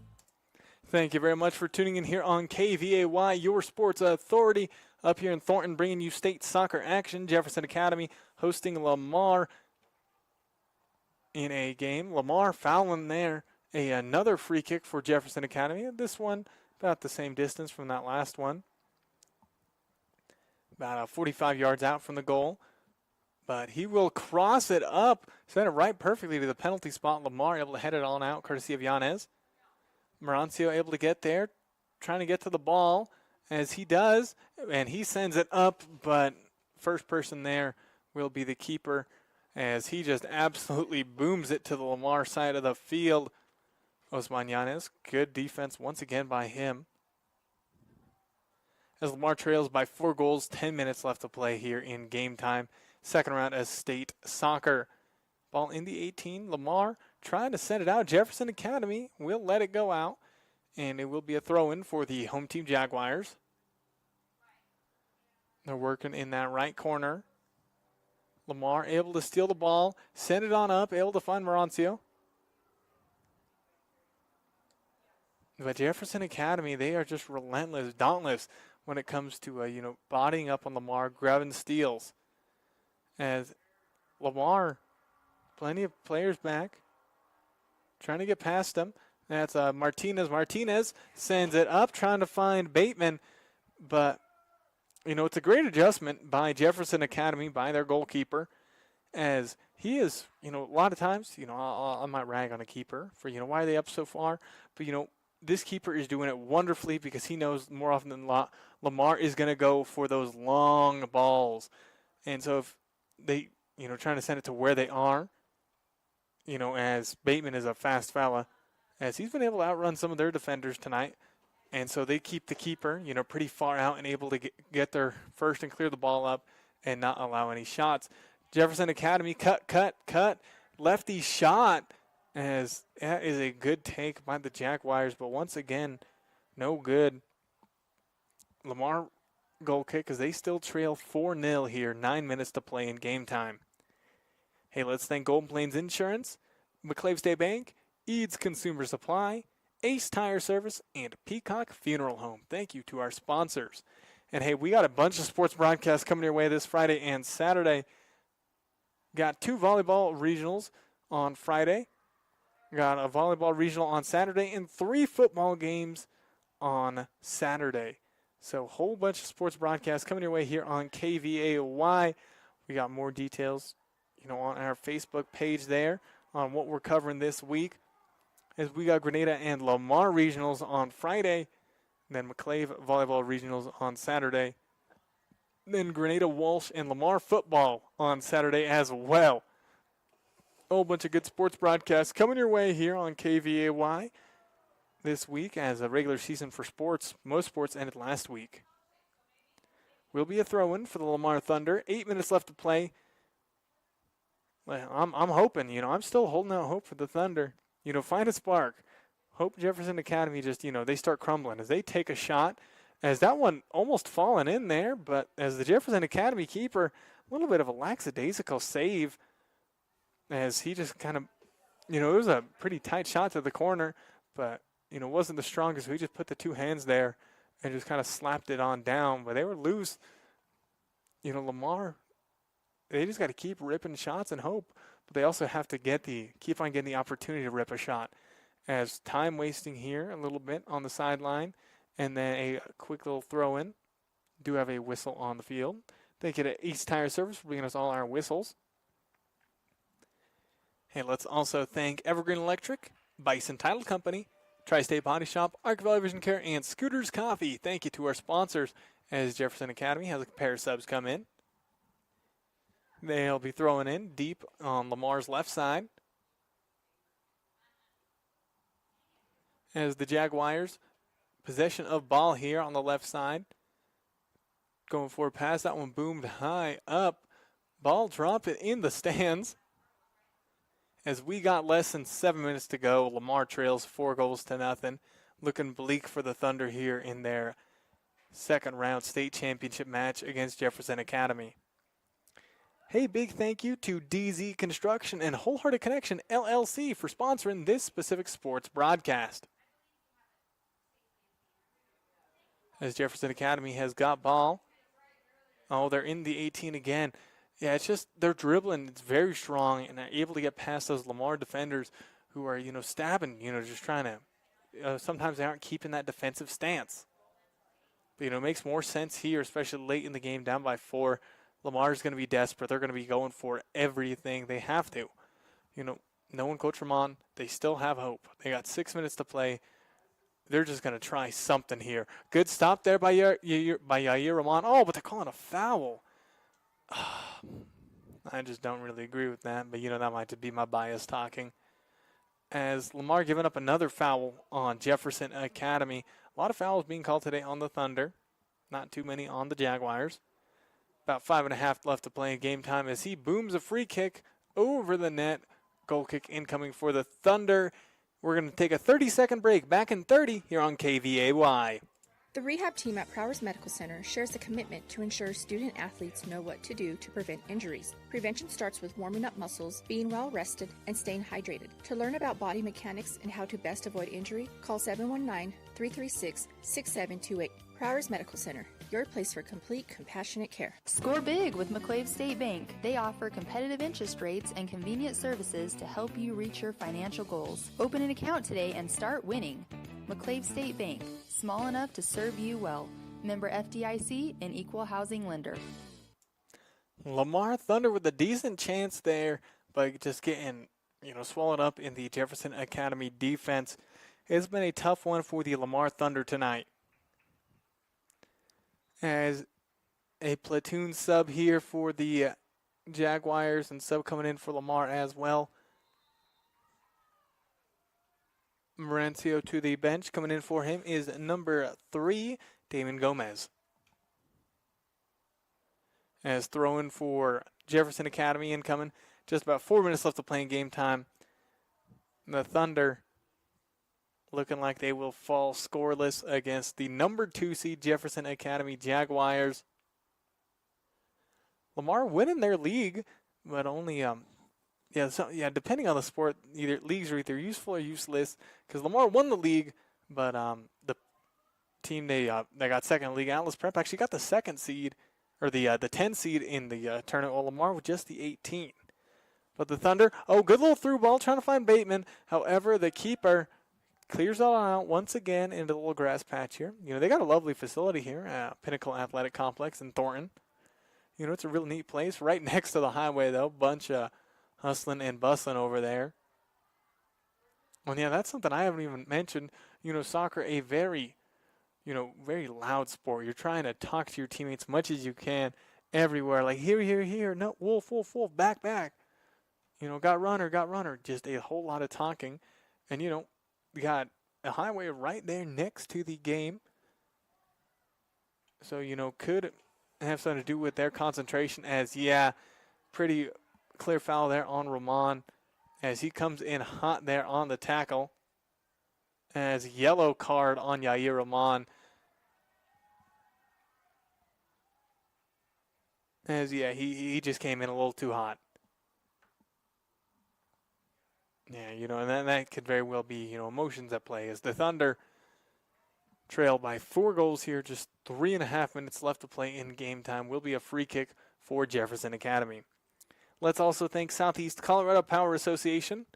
Thank you very much for tuning in here on KVAY, your sports authority, up here in Thornton, bringing you state soccer action. Jefferson Academy hosting Lamar in a game. Lamar fouling there. Another free kick for Jefferson Academy. This one about the same distance from that last one. About 45 yards out from the goal. but he will cross it up, send it right perfectly to the penalty spot. Lamar able to head it on out, courtesy of Yanez. Marancio able to get there, trying to get to the ball, as he does, and he sends it up, but first person there will be the keeper, as he just absolutely booms it to the Lamar side of the field. Osman Yanez, good defense once again by him. As Lamar trails by 4 goals, 10 minutes left to play here in game time. Second round as state soccer. Ball in the 18. Lamar trying to send it out. Jefferson Academy will let it go out, and it will be a throw-in for the home team Jaguars. They're working in that right corner. Lamar able to steal the ball, send it on up, able to find Marancio. But Jefferson Academy, they are just relentless, dauntless when it comes to, bodying up on Lamar, grabbing steals. As Lamar, plenty of players back, trying to get past him. That's Martinez. Martinez sends it up, trying to find Bateman. But, it's a great adjustment by Jefferson Academy, by their goalkeeper, as he is, a lot of times, I might rag on a keeper for, why are they up so far? But, this keeper is doing it wonderfully because he knows more often than not Lamar is going to go for those long balls. And so if they, trying to send it to where they are, as Bateman is a fast fella, as he's been able to outrun some of their defenders tonight. And so they keep the keeper, pretty far out and able to get there first and clear the ball up and not allow any shots. Jefferson Academy, cut. Lefty shot, as that is a good take by the Jaguars, but once again, no good. Lamar goal kick as they still trail 4-0 here, 9 minutes to play in game time. Hey, let's thank Golden Plains Insurance, McClave State Bank, Eads Consumer Supply, Ace Tire Service, and Peacock Funeral Home. Thank you to our sponsors. And hey, we got a bunch of sports broadcasts coming your way this Friday and Saturday. Got 2 volleyball regionals on Friday. Got a volleyball regional on Saturday and 3 football games on Saturday. So a whole bunch of sports broadcasts coming your way here on KVAY. We got more details, on our Facebook page there on what we're covering this week. As we got Grenada and Lamar regionals on Friday, then McClave volleyball regionals on Saturday. Then Grenada, Walsh, and Lamar football on Saturday as well. A whole bunch of good sports broadcasts coming your way here on KVAY this week as a regular season for sports. Most sports ended last week. Will be a throw-in for the Lamar Thunder. 8 minutes left to play. Well, I'm hoping, I'm still holding out hope for the Thunder. Find a spark. Hope Jefferson Academy just, they start crumbling as they take a shot. As that one almost fallen in there, but as the Jefferson Academy keeper, a little bit of a lackadaisical save as he just kind of, it was a pretty tight shot to the corner, but, wasn't the strongest. So he just put the 2 hands there and just kind of slapped it on down, but they were loose. Lamar, they just got to keep ripping shots and hope, but they also have to keep on getting the opportunity to rip a shot. As time wasting here a little bit on the sideline, and then a quick little throw in. Do have a whistle on the field. Thank you to Ace Tire Service for bringing us all our whistles. Hey, let's also thank Evergreen Electric, Bison Title Company, Tri-State Body Shop, Arc Valley Vision Care, and Scooters Coffee. Thank you to our sponsors as Jefferson Academy has a pair of subs come in. They'll be throwing in deep on Lamar's left side. As the Jaguars, possession of ball here on the left side. Going for a pass. That one boomed high up. Ball dropped it in the stands. As we got less than 7 minutes to go, Lamar trails 4-0. Looking bleak for the Thunder here in their second round state championship match against Jefferson Academy. Hey, big thank you to DZ Construction and Wholehearted Connection LLC for sponsoring this specific sports broadcast. As Jefferson Academy has got ball. Oh, they're in the 18 again. Yeah, it's just they're dribbling. It's very strong, and they're able to get past those Lamar defenders who are, stabbing, just trying to. Sometimes they aren't keeping that defensive stance. But, it makes more sense here, especially late in the game, down by 4. Lamar's going to be desperate. They're going to be going for everything. They have to. Knowing Coach Ramon, they still have hope. They got 6 minutes to play. They're just going to try something here. Good stop there by Yair Ramon. Oh, but they're calling a foul. I just don't really agree with that, but that might just be my bias talking. As Lamar giving up another foul on Jefferson Academy. A lot of fouls being called today on the Thunder. Not too many on the Jaguars. About 5.5 left to play in game time as he booms a free kick over the net. Goal kick incoming for the Thunder. We're going to take a 30-second break. Back in 30 here on KVAY. The rehab team at Prowers Medical Center shares a commitment to ensure student athletes know what to do to prevent injuries. Prevention starts with warming up muscles, being well rested, and staying hydrated. To learn about body mechanics and how to best avoid injury, call 719-336-6728. Prowers Medical Center, your place for complete, compassionate care. Score big with McClave State Bank. They offer competitive interest rates and convenient services to help you reach your financial goals. Open an account today and start winning. McClave State Bank, small enough to serve you well. Member FDIC, an equal housing lender. Lamar Thunder with a decent chance there, but just getting, swallowed up in the Jefferson Academy defense. It's been a tough one for the Lamar Thunder tonight. As a platoon sub here for the Jaguars and sub coming in for Lamar as well. Mauricio to the bench. Coming in for him is number 3, Damon Gomez. As throwing for Jefferson Academy incoming. Just about 4 minutes left to play in game time. The Thunder looking like they will fall scoreless against the number 2 seed Jefferson Academy Jaguars. Lamar winning their league, but only depending on the sport, either leagues are either useful or useless. Because Lamar won the league, but the team they got second in the league, Atlas Prep, actually got the 2nd seed or the 10 seed in the tournament. While Lamar with just the 18. But the Thunder, good little through ball trying to find Bateman. However, the keeper clears all out once again into the little grass patch here. They got a lovely facility here at Pinnacle Athletic Complex in Thornton. It's a real neat place. Right next to the highway, though. Bunch of hustling and bustling over there. Well, yeah, that's something I haven't even mentioned. Soccer, a very, very loud sport. You're trying to talk to your teammates as much as you can everywhere. Like, here. No, wolf, back. Got runner. Just a whole lot of talking. And, we got a highway right there next to the game. So, could have something to do with their concentration as, pretty clear foul there on Ramon as he comes in hot there on the tackle. As yellow card on Yair Ramon. As, he just came in a little too hot. Yeah, and that could very well be, emotions at play as the Thunder trail by 4 goals here, just 3.5 minutes left to play in game time. Will be a free kick for Jefferson Academy. Let's also thank Southeast Colorado Power Association,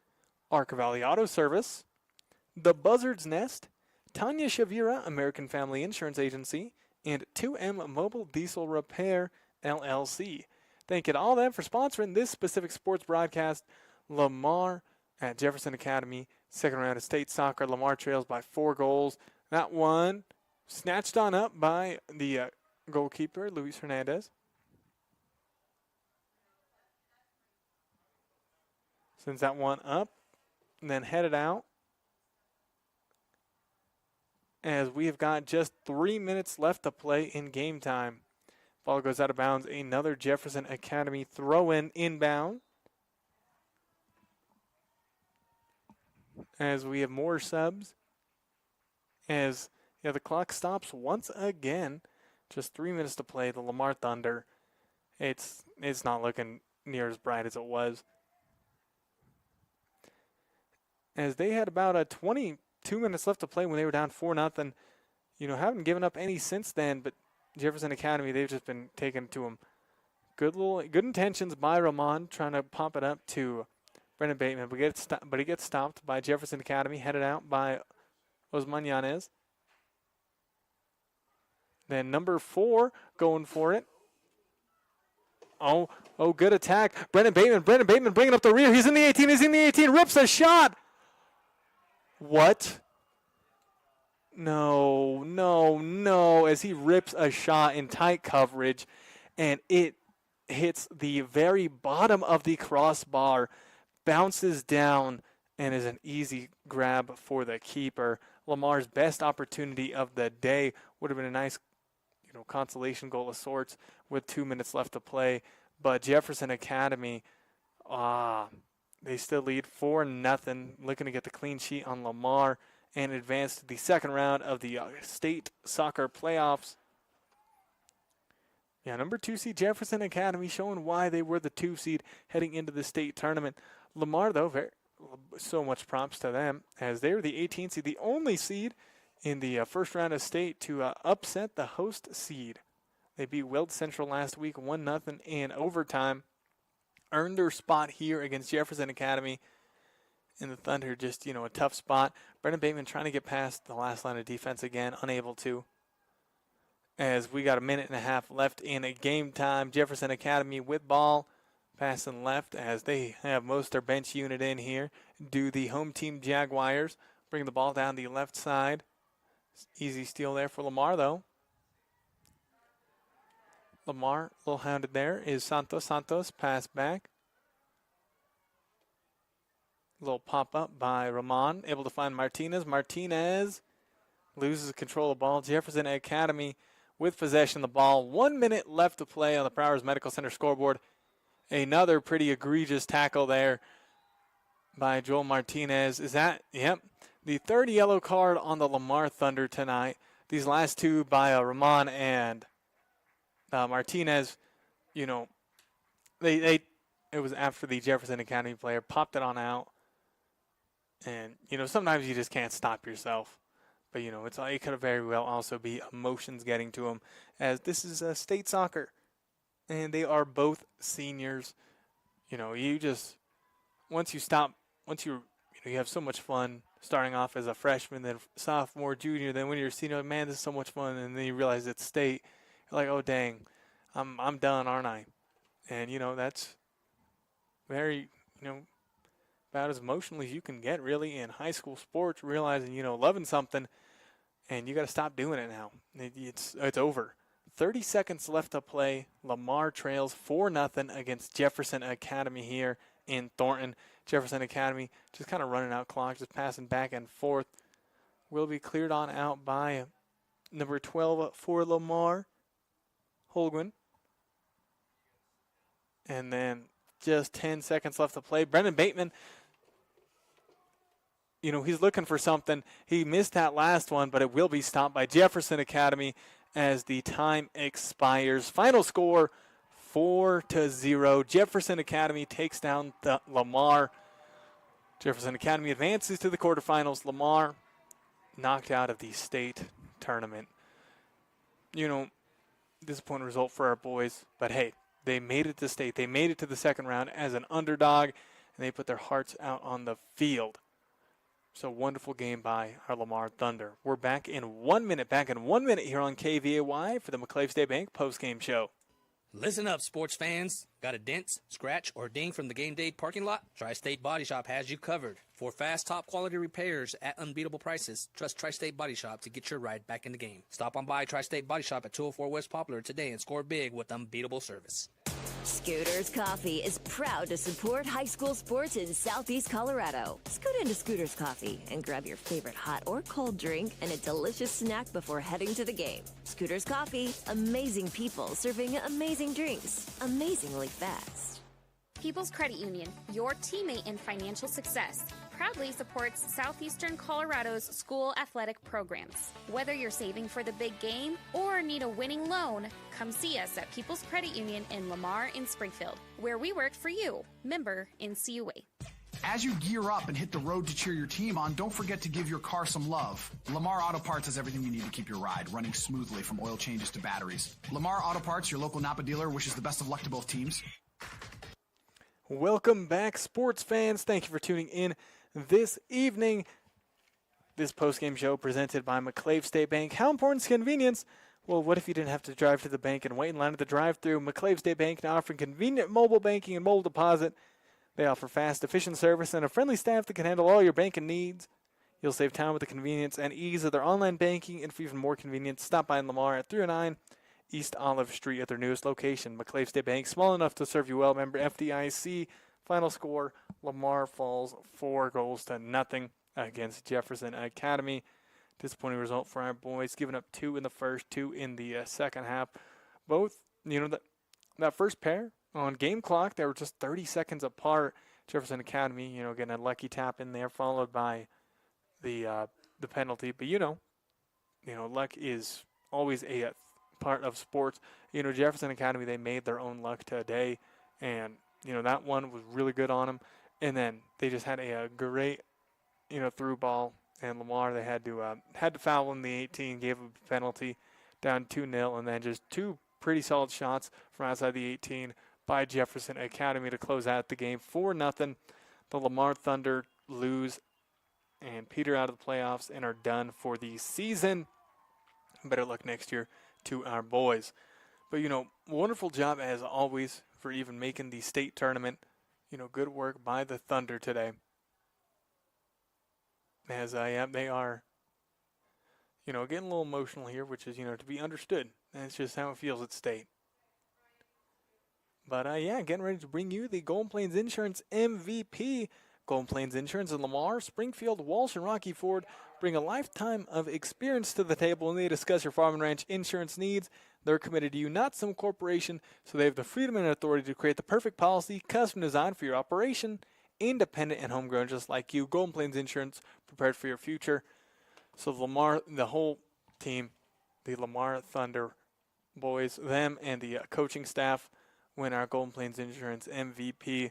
Arc Valley Auto Service, The Buzzard's Nest, Tanya Shavira, American Family Insurance Agency, and 2M Mobile Diesel Repair, LLC. Thank you to all of them for sponsoring this specific sports broadcast. Lamar at Jefferson Academy, second round of state soccer. Lamar trails by 4 goals. That one snatched on up by the goalkeeper, Luis Hernandez. Sends that one up and then headed out. As we have got just 3 minutes left to play in game time. Ball goes out of bounds. Another Jefferson Academy throw-in inbound. As we have more subs. As the clock stops once again. Just 3 minutes to play. The Lamar Thunder. It's not looking near as bright as it was. As they had about 22 minutes left to play when they were down 4-0. Haven't given up any since then, but Jefferson Academy, they've just been taken to them. Good intentions by Ramon, trying to pop it up to Brendan Bateman, but he gets stopped by Jefferson Academy, headed out by Osman Yanez. Then number 4 going for it. Oh, good attack. Brendan Bateman bringing up the rear. He's in the 18, rips a shot. What? No, as he rips a shot in tight coverage, and it hits the very bottom of the crossbar, bounces down, and is an easy grab for the keeper. Lamar's best opportunity of the day. Would have been a nice, consolation goal of sorts with 2 minutes left to play. But Jefferson Academy, they still lead 4-0, looking to get the clean sheet on Lamar and advance to the second round of the state soccer playoffs. Yeah, number 2 seed Jefferson Academy showing why they were the 2 seed heading into the state tournament. Lamar, though, so much props to them, as they were the 18th seed, the only seed in the first round of state to upset the host seed. They beat Weld Central last week 1-0 in overtime, earned their spot here against Jefferson Academy. And the Thunder just, a tough spot. Brendan Bateman trying to get past the last line of defense again, unable to. As we got a minute and a half left in a game time. Jefferson Academy with ball, passing left as they have most of their bench unit in here. Do the home team Jaguars bring the ball down the left side. Easy steal there for Lamar, though. Lamar, a little hounded there, is Santos. Santos, pass back. Little pop-up by Ramon, able to find Martinez. Martinez loses control of the ball. Jefferson Academy with possession of the ball. 1 minute left to play on the Prowers Medical Center scoreboard. Another pretty egregious tackle there by Joel Martinez. Is that, yep, the third yellow card on the Lamar Thunder tonight. These last two by Ramon and Martinez, it was after the Jefferson Academy player popped it on out. And, sometimes you just can't stop yourself. But, it could very well also be emotions getting to him, as this is state soccer. And they are both seniors. Once you have so much fun starting off as a freshman, then sophomore, junior, then when you're a senior, man, this is so much fun. And then you realize it's state. You're like, oh, dang, I'm done, aren't I? And, that's very, about as emotional as you can get really in high school sports, realizing, loving something, and you got to stop doing it now. It's over. 30 seconds left to play. Lamar trails 4-0 against Jefferson Academy here in Thornton. Jefferson Academy just kind of running out clock, just passing back and forth. Will be cleared on out by number 12 for Lamar, Holguin. And then just 10 seconds left to play. Brendan Bateman, he's looking for something. He missed that last one, but it will be stopped by Jefferson Academy as the time expires. Final score, 4-0. Jefferson Academy takes down the Lamar. Jefferson Academy advances to the quarterfinals. Lamar knocked out of the state tournament. Disappointing result for our boys, but hey, they made it to state. They made it to the second round as an underdog, and they put their hearts out on the field. So wonderful game by our Lamar Thunder. We're back in 1 minute here on KVAY for the McClave State Bank postgame show. Listen up, sports fans. Got a dent, scratch, or ding from the game day parking lot? Tri-State Body Shop has you covered. For fast, top-quality repairs at unbeatable prices, trust Tri-State Body Shop to get your ride back in the game. Stop on by Tri-State Body Shop at 204 West Poplar today and score big with unbeatable service. Scooters Coffee is proud to support high school sports in Southeast Colorado. Scoot into Scooters Coffee and grab your favorite hot or cold drink and a delicious snack before heading to the game. Scooters Coffee, amazing people serving amazing drinks, amazingly fast. People's Credit Union, your teammate in financial success, proudly supports Southeastern Colorado's school athletic programs. Whether you're saving for the big game or need a winning loan, come see us at People's Credit Union in Lamar and Springfield, where we work for you. Member NCUA. As you gear up and hit the road to cheer your team on, don't forget to give your car some love. Lamar Auto Parts has everything you need to keep your ride running smoothly, from oil changes to batteries. Lamar Auto Parts, your local Napa dealer, wishes the best of luck to both teams. Welcome back, sports fans. Thank you for tuning in this evening. This postgame show presented by McClave State Bank. How important is convenience? Well, what if you didn't have to drive to the bank and wait in line at the drive-thru? McClave State Bank now offering convenient mobile banking and mobile deposit. They offer fast, efficient service and a friendly staff that can handle all your banking needs. You'll save time with the convenience and ease of their online banking, and for even more convenience, stop by in Lamar at 309 East Olive Street at their newest location. McClave State Bank, small enough to serve you well. Member FDIC. Final score, Lamar falls 4-0 against Jefferson Academy. Disappointing result for our boys, giving up 2 in the first, 2 in the second half. Both, that first pair on game clock, they were just 30 seconds apart. Jefferson Academy, getting a lucky tap in there, followed by the penalty. But luck is always a part of sports. Jefferson Academy, they made their own luck today, and that one was really good on them. And then they just had a great through ball. And Lamar, they had to foul in the 18, gave a penalty, down 2-0, and then just 2 pretty solid shots from outside the 18 by Jefferson Academy to close out the game 4-0. The Lamar Thunder lose and peter out of the playoffs and are done for the season. Better luck next year to our boys. But, wonderful job as always for even making the state tournament. Good work by the Thunder today. As they are, getting a little emotional here, which is, to be understood. That's just how it feels at state. But, getting ready to bring you the Golden Plains Insurance MVP. Golden Plains Insurance in Lamar, Springfield, Walsh, and Rocky Ford bring a lifetime of experience to the table when they discuss your farm and ranch insurance needs. They're committed to you, not some corporation, so they have the freedom and authority to create the perfect policy, custom designed for your operation. Independent and homegrown, just like you. Golden Plains Insurance, prepared for your future. So Lamar, the whole team, the Lamar Thunder boys, them and the coaching staff win our Golden Plains Insurance MVP.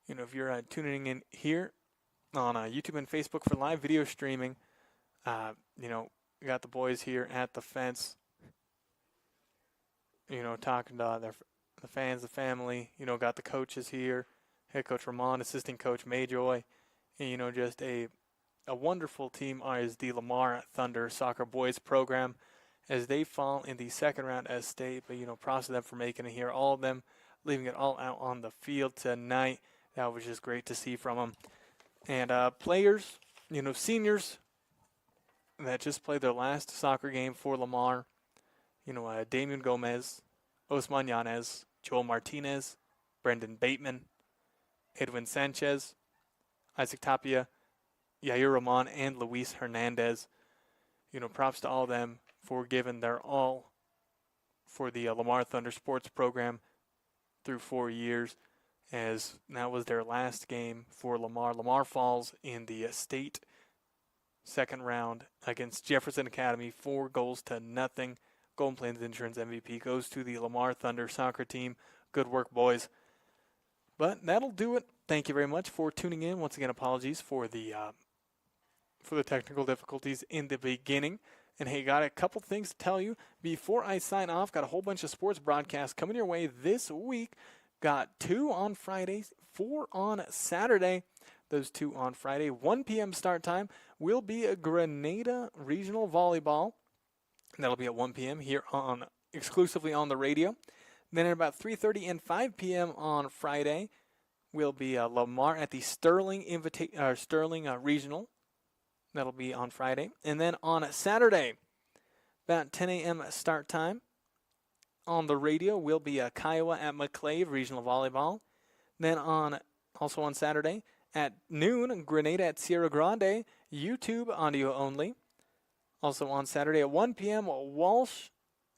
If you're tuning in here on YouTube and Facebook for live video streaming, we got the boys here at the fence, talking to the fans, the family, got the coaches here. Head coach Ramon, assistant coach Mayjoy, and just a wonderful team is the Lamar Thunder soccer boys program as they fall in the second round as state. But props to them for making it here. All of them leaving it all out on the field tonight. That was just great to see from them. And players, seniors that just played their last soccer game for Lamar. Damian Gomez, Osman Yanez, Joel Martinez, Brendan Bateman, Edwin Sanchez, Isaac Tapia, Yair Rahman, and Luis Hernandez. Props to all of them for giving their all for the Lamar Thunder sports program through 4 years, as that was their last game for Lamar. Lamar falls in the state second round against Jefferson Academy, 4-0. Golden Plains Insurance MVP goes to the Lamar Thunder soccer team. Good work, boys. But that'll do it. Thank you very much for tuning in. Once again, apologies for the technical difficulties in the beginning. And hey, got a couple things to tell you before I sign off. Got a whole bunch of sports broadcasts coming your way this week. Got 2 on Friday, 4 on Saturday. Those 2 on Friday. 1 p.m. start time will be a Grenada Regional Volleyball. That'll be at 1 p.m. here exclusively on the radio. Then at about 3:30 and 5 p.m. on Friday, will be Lamar at the Sterling Regional. That'll be on Friday. And then on Saturday, about 10 a.m. start time, on the radio will be Kiowa at McClave Regional Volleyball. Then also on Saturday at noon, Grenada at Sierra Grande, YouTube audio only. Also on Saturday at 1 p.m., Walsh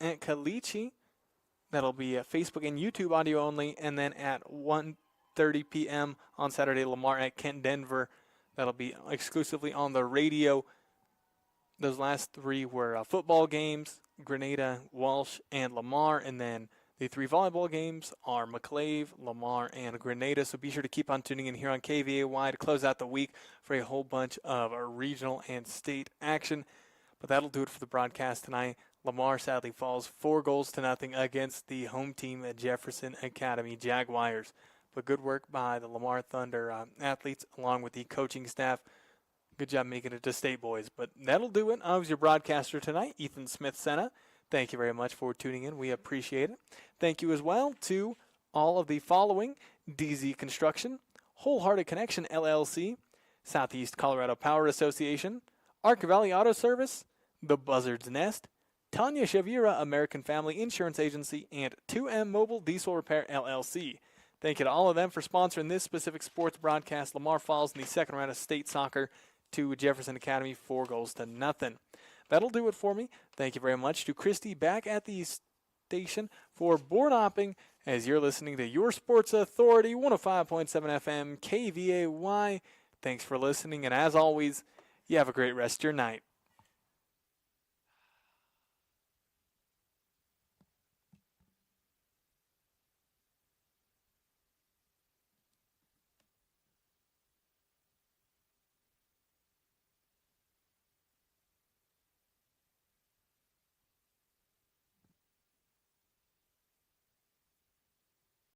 at Caliche. That'll be Facebook and YouTube audio only. And then at 1:30 p.m. on Saturday, Lamar at Kent Denver. That'll be exclusively on the radio. Those last 3 were football games, Grenada, Walsh, and Lamar. And then the 3 volleyball games are McClave, Lamar, and Grenada. So be sure to keep on tuning in here on KVAY to close out the week for a whole bunch of regional and state action. But that'll do it for the broadcast tonight. Lamar sadly falls 4-0 against the home team at Jefferson Academy Jaguars. But good work by the Lamar Thunder athletes along with the coaching staff. Good job making it to state, boys. But that'll do it. I was your broadcaster tonight, Ethan Smith Senna. Thank you very much for tuning in. We appreciate it. Thank you as well to all of the following: DZ Construction, Wholehearted Connection LLC, Southeast Colorado Power Association, Arc Valley Auto Service, The Buzzard's Nest, Tanya Shavira American Family Insurance Agency, and 2M Mobile Diesel Repair LLC. Thank you to all of them for sponsoring this specific sports broadcast. Lamar falls in the second round of state soccer to Jefferson Academy, 4-0. That'll do it for me. Thank you very much to Christy back at the station for board hopping as you're listening to Your Sports Authority, 105.7 FM, KVAY. Thanks for listening, and as always, you have a great rest of your night.